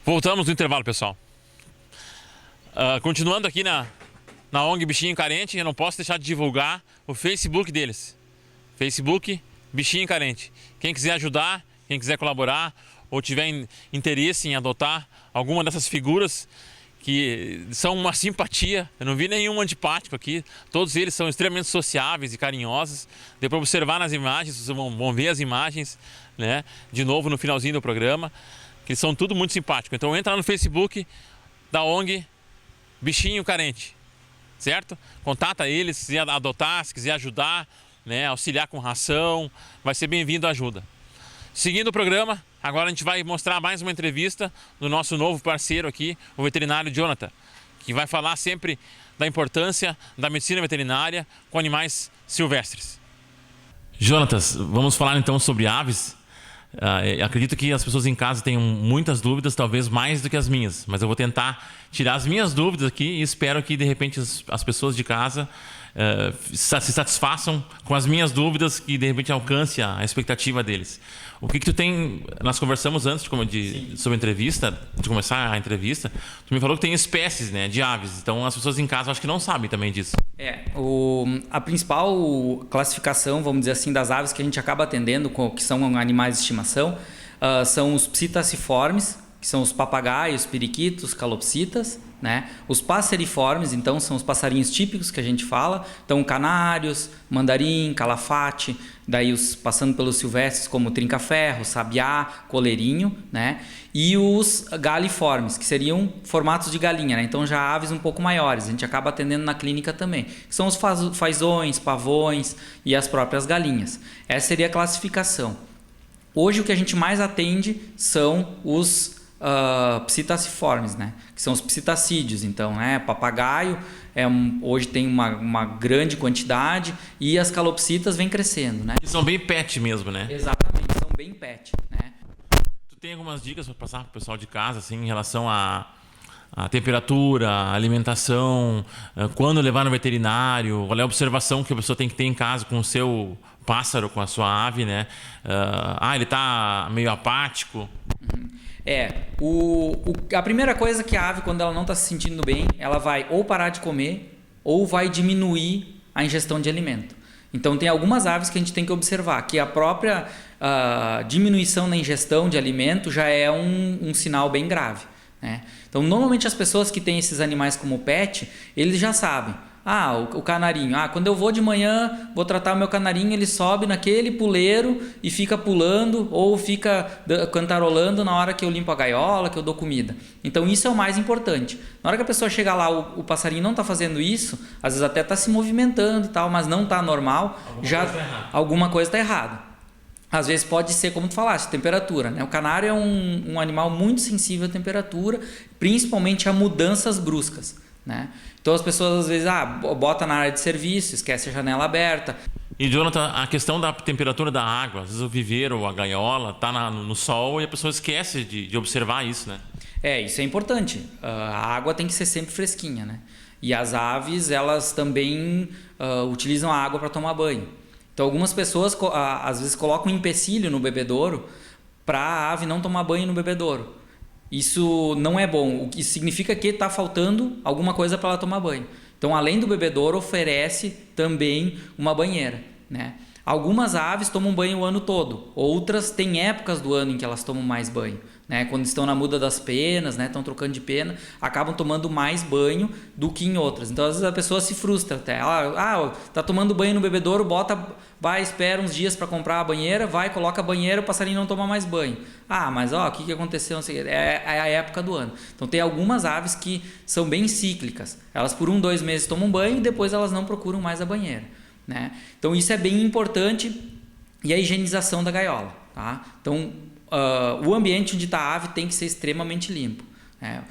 Voltamos do intervalo, pessoal. Continuando aqui na ONG Bichinho Carente, eu não posso deixar de divulgar o Facebook deles. Facebook Bichinho Carente. Quem quiser ajudar, quem quiser colaborar ou tiver interesse em adotar alguma dessas figuras que são uma simpatia, eu não vi nenhum antipático aqui, todos eles são extremamente sociáveis e carinhosos. Deu para observar nas imagens, vocês vão ver as imagens, né, de novo no finalzinho do programa, que são tudo muito simpáticos. Então entra lá no Facebook da ONG Bichinho Carente, certo? Contata eles, se quiser adotar, se quiser ajudar, né, auxiliar com ração, vai ser bem-vindo a ajuda. Seguindo o programa, agora a gente vai mostrar mais uma entrevista do nosso novo parceiro aqui, o veterinário Jonathan, que vai falar sempre da importância da medicina veterinária com animais silvestres. Jonatas, vamos falar então sobre aves. Acredito que as pessoas em casa tenham muitas dúvidas, talvez mais do que as minhas, mas eu vou tentar tirar as minhas dúvidas aqui e espero que de repente as pessoas de casa se satisfaçam com as minhas dúvidas, que de repente alcance a expectativa deles. O que tu tem? Nós conversamos antes sobre a entrevista, de começar a entrevista. Tu me falou que tem espécies, né, de aves. Então as pessoas em casa acho que não sabem também disso. A principal classificação, vamos dizer assim, das aves que a gente acaba atendendo, que são animais de estimação, são os psittaciformes, que são os papagaios, periquitos, calopsitas, né? Os passeriformes, então, são os passarinhos típicos que a gente fala. Então, canários, mandarim, calafate, daí passando pelos silvestres como trinca-ferro, sabiá, coleirinho, né? E os galiformes, que seriam formatos de galinha, né? Então, já aves um pouco maiores. A gente acaba atendendo na clínica também. Que são os fazões, pavões e as próprias galinhas. Essa seria a classificação. Hoje, o que a gente mais atende são os psittaciformes, né? Que são os psittacídeos. Então, papagaio hoje tem uma grande quantidade e as calopsitas vêm crescendo, né? E são bem pet mesmo, né? Exatamente, são bem pet, né? Tu tem algumas dicas para passar para o pessoal de casa, assim, em relação à temperatura, à alimentação, quando levar no veterinário, qual é a observação que a pessoa tem que ter em casa com o seu pássaro, com a sua ave, né? Ele está meio apático. A primeira coisa que a ave, quando ela não está se sentindo bem, ela vai ou parar de comer ou vai diminuir a ingestão de alimento. Então tem algumas aves que a gente tem que observar, que a própria diminuição na ingestão de alimento já é um sinal bem grave, né? Então normalmente as pessoas que têm esses animais como pet, eles já sabem. O canarinho. Quando eu vou de manhã, vou tratar o meu canarinho, ele sobe naquele puleiro e fica pulando ou fica cantarolando na hora que eu limpo a gaiola, que eu dou comida. Então isso é o mais importante. Na hora que a pessoa chega lá, o passarinho não está fazendo isso, às vezes até está se movimentando e tal, mas não está normal, alguma coisa está errada. Às vezes pode ser, como tu falaste, temperatura, né? O canário é um animal muito sensível à temperatura, principalmente a mudanças bruscas, né? Então as pessoas às vezes bota na área de serviço, esquece a janela aberta. E Jonathan, a questão da temperatura da água, às vezes o viveiro ou a gaiola está no sol e a pessoa esquece de observar isso, né? Isso é importante. A água tem que ser sempre fresquinha, né? E as aves, elas também utilizam a água para tomar banho. Então algumas pessoas às vezes colocam um empecilho no bebedouro para a ave não tomar banho no bebedouro. Isso não é bom, o que significa que está faltando alguma coisa para ela tomar banho. Então, além do bebedouro, oferece também uma banheira, né? Algumas aves tomam banho o ano todo, outras têm épocas do ano em que elas tomam mais banho, né? Quando estão na muda das penas, né? Estão trocando de pena, acabam tomando mais banho do que em outras. Então, às vezes a pessoa se frustra até. Tá tomando banho no bebedouro, vai, espera uns dias para comprar a banheira, coloca a banheira, o passarinho não toma mais banho. Mas o que aconteceu? Não sei, é a época do ano. Então, tem algumas aves que são bem cíclicas. Elas por 2 meses tomam banho e depois elas não procuram mais a banheira, né? Então isso é bem importante. E a higienização da gaiola, tá? Então o ambiente onde está a ave tem que ser extremamente limpo, né?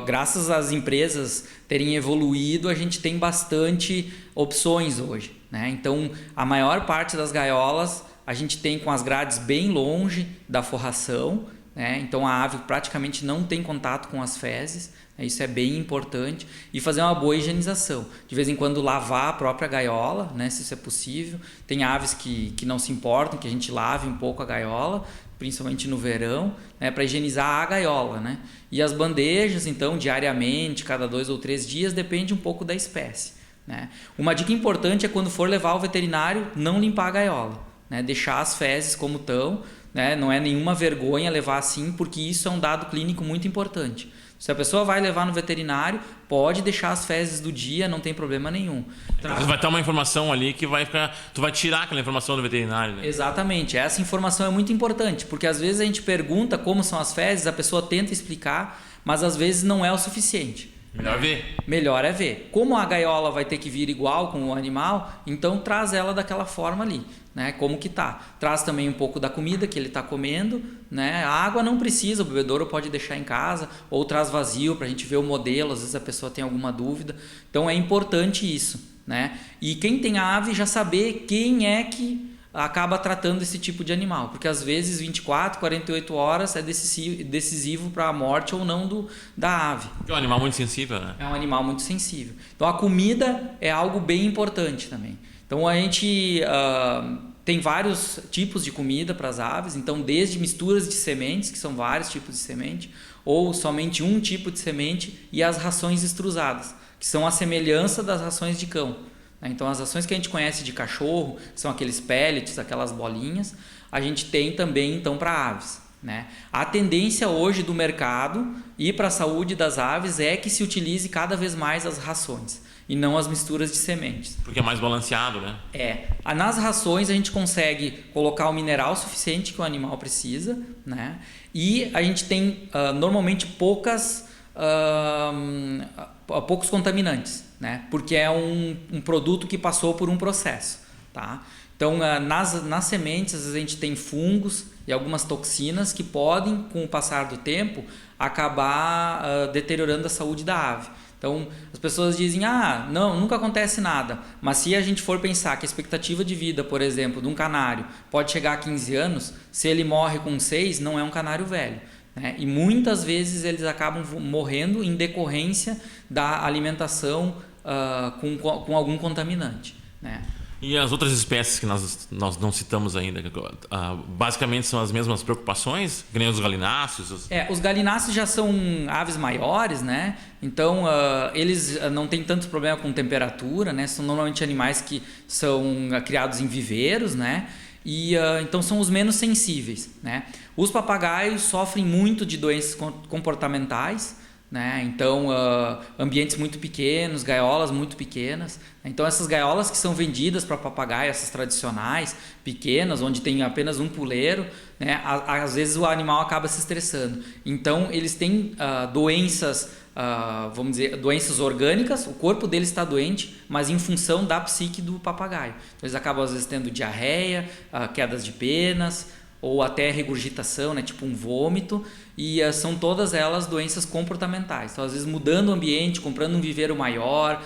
Graças às empresas terem evoluído, a gente tem bastante opções hoje, né? Então a maior parte das gaiolas a gente tem com as grades bem longe da forração, né? Então a ave praticamente não tem contato com as fezes, né? Isso é bem importante. E fazer uma boa higienização. De vez em quando lavar a própria gaiola, né? Se isso é possível. Tem aves que não se importam, que a gente lave um pouco a gaiola, principalmente no verão, né? Para higienizar a gaiola, né? E as bandejas, então, diariamente, cada 2 ou 3 dias, depende um pouco da espécie, né? Uma dica importante é quando for levar ao veterinário, não limpar a gaiola, né? Deixar as fezes como estão, né? Não é nenhuma vergonha levar assim, porque isso é um dado clínico muito importante. Se a pessoa vai levar no veterinário, pode deixar as fezes do dia, não tem problema nenhum. Vai ter uma informação ali que vai ficar, tu vai tirar aquela informação do veterinário, né? Exatamente, essa informação é muito importante, porque às vezes a gente pergunta como são as fezes, a pessoa tenta explicar, mas às vezes não é o suficiente. Melhor ver. Melhor é ver. Como a gaiola vai ter que vir igual com o animal, então traz ela daquela forma ali, né? Como que tá. Traz também um pouco da comida que ele está comendo, né? A água não precisa, o bebedouro pode deixar em casa, ou traz vazio para a gente ver o modelo, às vezes a pessoa tem alguma dúvida. Então é importante isso, né? E quem tem ave já saber quem é que acaba tratando esse tipo de animal, porque às vezes 24, 48 horas é decisivo para a morte ou não da ave. É um animal muito sensível, né? É um animal muito sensível. Então a comida é algo bem importante também. Então a gente tem vários tipos de comida para as aves, então desde misturas de sementes, que são vários tipos de semente, ou somente um tipo de semente, e as rações extrusadas, que são a semelhança das rações de cão. Então as rações que a gente conhece de cachorro, que são aqueles pellets, aquelas bolinhas, a gente tem também então para aves, né? A tendência hoje do mercado e para a saúde das aves é que se utilize cada vez mais as rações e não as misturas de sementes. Porque é mais balanceado, né? Nas rações a gente consegue colocar o mineral suficiente que o animal precisa, né? E a gente tem normalmente poucos contaminantes, né? Porque é um produto que passou por um processo, tá? Então nas sementes às vezes a gente tem fungos e algumas toxinas que podem, com o passar do tempo, acabar deteriorando a saúde da ave. Então as pessoas dizem, não, nunca acontece nada, mas se a gente for pensar que a expectativa de vida, por exemplo, de um canário pode chegar a 15 anos, se ele morre com 6, não é um canário velho, né? E muitas vezes eles acabam morrendo em decorrência da alimentação com algum contaminante, né? E as outras espécies que nós não citamos ainda, basicamente são as mesmas preocupações, que nem os galináceos? Os galináceos já são aves maiores, né? Então eles não têm tanto problema com temperatura, né? São normalmente animais que são criados em viveiros, né? E então são os menos sensíveis, né? Os papagaios sofrem muito de doenças comportamentais, né? Então ambientes muito pequenos, gaiolas muito pequenas. Então essas gaiolas que são vendidas para papagaio, essas tradicionais, pequenas, onde tem apenas um puleiro, né? Às vezes o animal acaba se estressando. Então eles têm doenças, vamos dizer, doenças orgânicas, o corpo deles está doente, mas em função da psique do papagaio. Então eles acabam às vezes tendo diarreia, quedas de penas, ou até regurgitação, né, tipo um vômito, e são todas elas doenças comportamentais. Então, às vezes, mudando o ambiente, comprando um viveiro maior,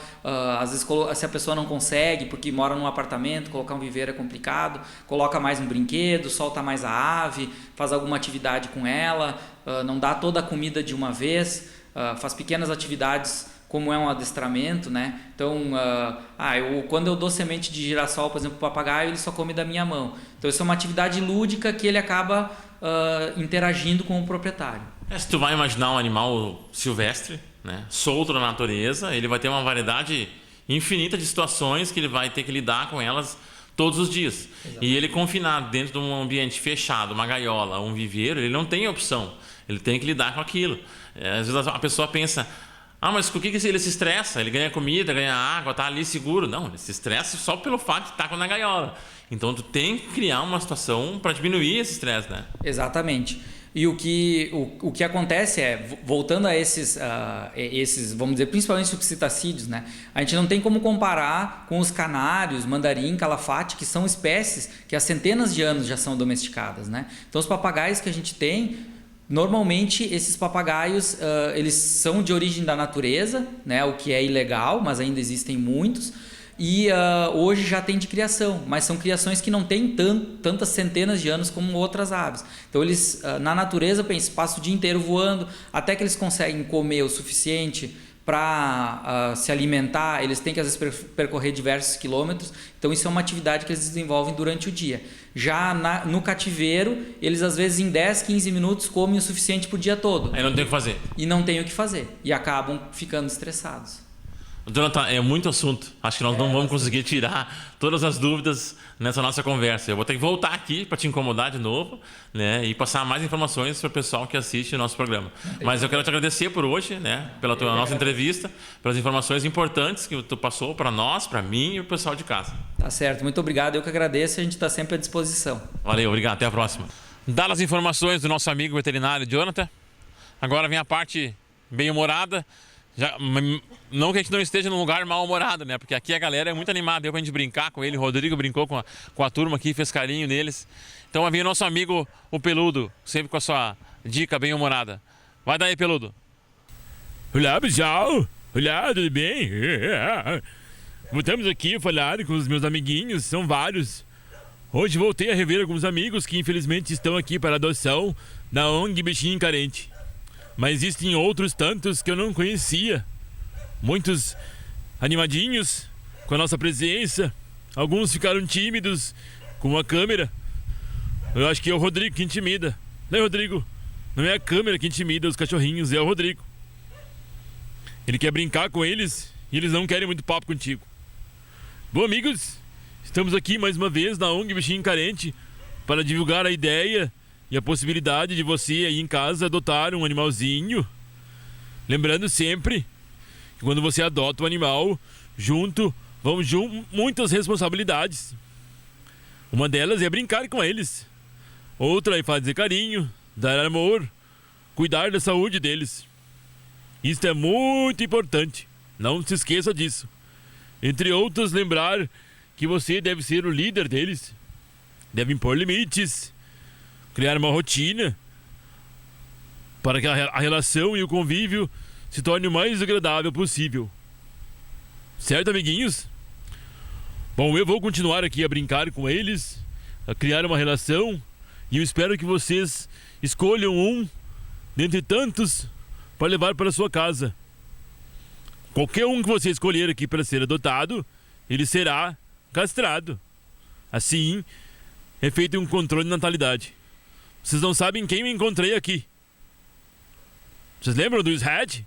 às vezes, se a pessoa não consegue, porque mora num apartamento, colocar um viveiro é complicado, coloca mais um brinquedo, solta mais a ave, faz alguma atividade com ela, não dá toda a comida de uma vez, faz pequenas atividades, como é um adestramento, né? Então, quando eu dou semente de girassol, por exemplo, para o papagaio, ele só come da minha mão. Então, isso é uma atividade lúdica que ele acaba interagindo com o proprietário. Se tu vai imaginar um animal silvestre, né, solto na natureza, ele vai ter uma variedade infinita de situações que ele vai ter que lidar com elas todos os dias. Exatamente. E ele confinado dentro de um ambiente fechado, uma gaiola, um viveiro, ele não tem opção. Ele tem que lidar com aquilo. Às vezes a pessoa pensa... mas por que ele se estressa? Ele ganha comida, ganha água, está ali seguro. Não, ele se estressa só pelo fato de estar na gaiola. Então, tu tem que criar uma situação para diminuir esse estresse, né? Exatamente. E o que acontece voltando a esses, vamos dizer, principalmente os psitacídeos, né? A gente não tem como comparar com os canários, mandarim, calafate, que são espécies que há centenas de anos já são domesticadas, né? Então, os papagaios que a gente tem... Normalmente esses papagaios eles são de origem da natureza, né? O que é ilegal, mas ainda existem muitos, e hoje já tem de criação, mas são criações que não têm tantas centenas de anos como outras aves. Então eles na natureza passam o dia inteiro voando, até que eles conseguem comer o suficiente para se alimentar, eles têm que às vezes percorrer diversos quilômetros, então isso é uma atividade que eles desenvolvem durante o dia. Já no cativeiro, eles às vezes em 10, 15 minutos comem o suficiente para o dia todo. Aí não tem o que fazer. E não tem o que fazer, e acabam ficando estressados. Jonathan, é muito assunto. Acho que nós não vamos conseguir tirar todas as dúvidas nessa nossa conversa. Eu vou ter que voltar aqui para te incomodar de novo, né, e passar mais informações para o pessoal que assiste o nosso programa. Mas eu quero te agradecer por hoje, né, pela nossa entrevista, pelas informações importantes que tu passou para nós, para mim e o pessoal de casa. Tá certo, muito obrigado. Eu que agradeço e a gente está sempre à disposição. Valeu, obrigado. Até a próxima. Dadas as informações do nosso amigo veterinário Jonathan, agora vem a parte bem-humorada. Não que a gente não esteja num lugar mal-humorado, né? Porque aqui a galera é muito animada, deu pra gente brincar com ele. O Rodrigo brincou com a turma aqui, fez carinho neles. Então vai vir o nosso amigo, o Peludo, sempre com a sua dica bem-humorada. Vai daí, Peludo. Olá, pessoal. Olá, tudo bem? Voltamos aqui a falar com os meus amiguinhos, são vários. Hoje voltei a rever alguns amigos que infelizmente estão aqui para adoção na ONG Bichinho Carente. Mas existem outros tantos que eu não conhecia. Muitos animadinhos com a nossa presença. Alguns ficaram tímidos com a câmera. Eu acho que é o Rodrigo que intimida. Não é, Rodrigo? Não é a câmera que intimida os cachorrinhos, é o Rodrigo. Ele quer brincar com eles e eles não querem muito papo contigo. Bom, amigos, estamos aqui mais uma vez na ONG Bichinho Carente para divulgar a ideia e a possibilidade de você aí em casa adotar um animalzinho. Lembrando sempre que quando você adota um animal, vão muitas responsabilidades. Uma delas é brincar com eles. Outra é fazer carinho, dar amor, cuidar da saúde deles. Isso é muito importante. Não se esqueça disso. Entre outros, lembrar que você deve ser o líder deles. Deve impor limites, criar uma rotina para que a relação e o convívio se torne o mais agradável possível. Certo, amiguinhos? Bom, eu vou continuar aqui a brincar com eles, a criar uma relação, e eu espero que vocês escolham um dentre tantos para levar para sua casa. Qualquer um que você escolher aqui para ser adotado, ele será castrado. Assim, é feito um controle de natalidade. Vocês não sabem quem eu encontrei aqui. Vocês lembram do Shed?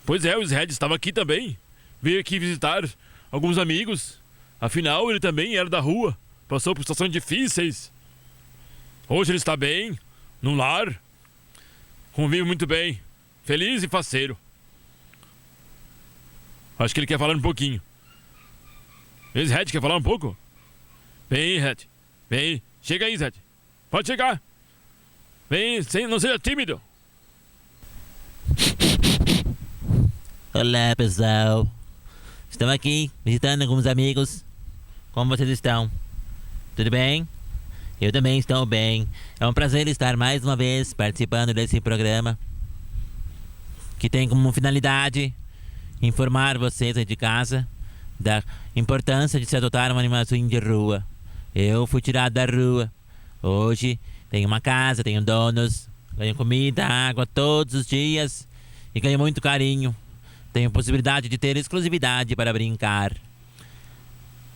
Pois é, o Shed estava aqui também. Veio aqui visitar alguns amigos. Afinal, ele também era da rua. Passou por situações difíceis. Hoje ele está bem, num lar. Convive muito bem. Feliz e faceiro. Acho que ele quer falar um pouquinho. Esse Red quer falar um pouco? Vem, Red. Vem. Chega aí, Red. Pode chegar. Vem, não seja tímido. Olá, pessoal. Estamos aqui visitando alguns amigos. Como vocês estão? Tudo bem? Eu também estou bem. É um prazer estar mais uma vez participando desse programa, que tem como finalidade informar vocês aí de casa da importância de se adotar um animalzinho de rua. Eu fui tirado da rua. Hoje tenho uma casa, tenho donos, ganho comida, água todos os dias e ganho muito carinho. Tenho possibilidade de ter exclusividade para brincar.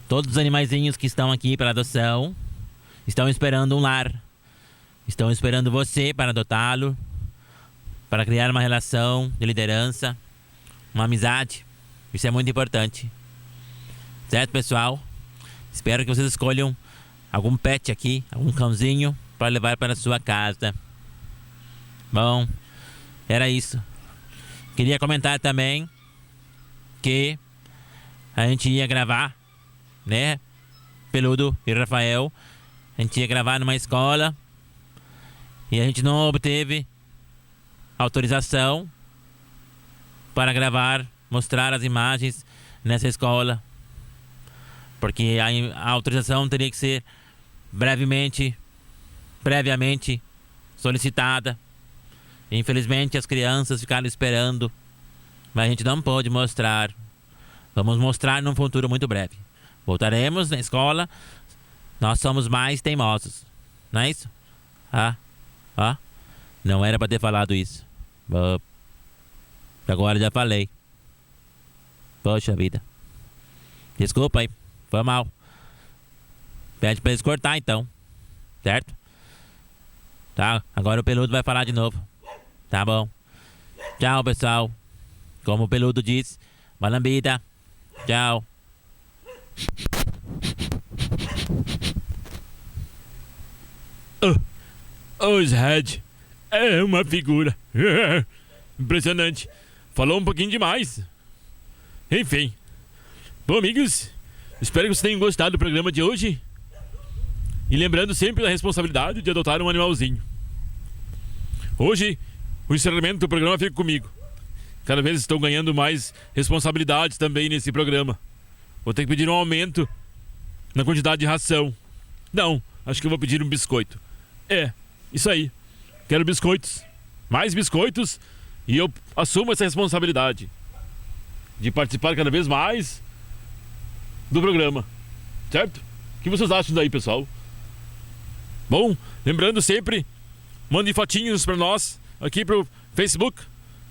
Todos os animaizinhos que estão aqui para adoção estão esperando um lar. Estão esperando você para adotá-lo, para criar uma relação de liderança, uma amizade. Isso é muito importante. Certo, pessoal? Espero que vocês escolham algum pet aqui, algum cãozinho, para levar para a sua casa. Bom, era isso. Queria comentar também que a gente ia gravar, né? Peludo e Rafael. A gente ia gravar numa escola e a gente não obteve autorização para gravar, mostrar as imagens nessa escola, porque a autorização teria que ser previamente solicitada. Infelizmente as crianças ficaram esperando, mas a gente não pôde mostrar Vamos mostrar num futuro muito breve. Voltaremos na escola. Nós somos mais teimosos. Não é isso? Não era pra ter falado isso. Agora já falei. Poxa vida. Desculpa aí. Foi mal. Pede pra eles cortar então. Certo? Tá, agora o Peludo vai falar de novo. Tá bom. Tchau, pessoal. Como o Peludo diz, uma lambida. Tchau. O Red é uma figura. Impressionante. Falou um pouquinho demais. Enfim. Bom, amigos, espero que vocês tenham gostado do programa de hoje. E lembrando sempre da responsabilidade de adotar um animalzinho. Hoje, o encerramento do programa fica comigo. Cada vez estou ganhando mais responsabilidades também nesse programa. Vou ter que pedir um aumento na quantidade de ração. Não, acho que eu vou pedir um biscoito. Isso aí. Quero biscoitos. Mais biscoitos. E eu assumo essa responsabilidade de participar cada vez mais do programa. Certo? O que vocês acham daí, pessoal? Bom, lembrando sempre, mandem fotinhos pra nós aqui pro Facebook.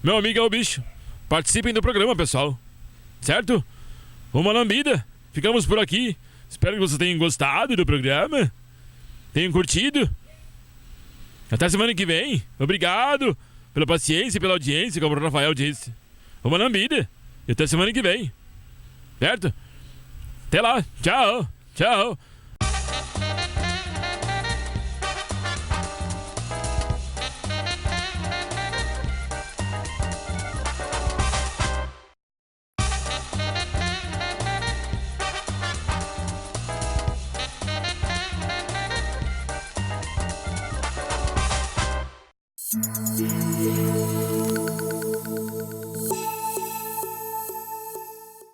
Meu amigo é o bicho. Participem do programa, pessoal. Certo? Uma lambida. Ficamos por aqui. Espero que vocês tenham gostado do programa. Tenham curtido. Até semana que vem. Obrigado pela paciência e pela audiência, como o Rafael disse. Uma lambida. E até semana que vem. Certo? Até lá. Tchau. Tchau.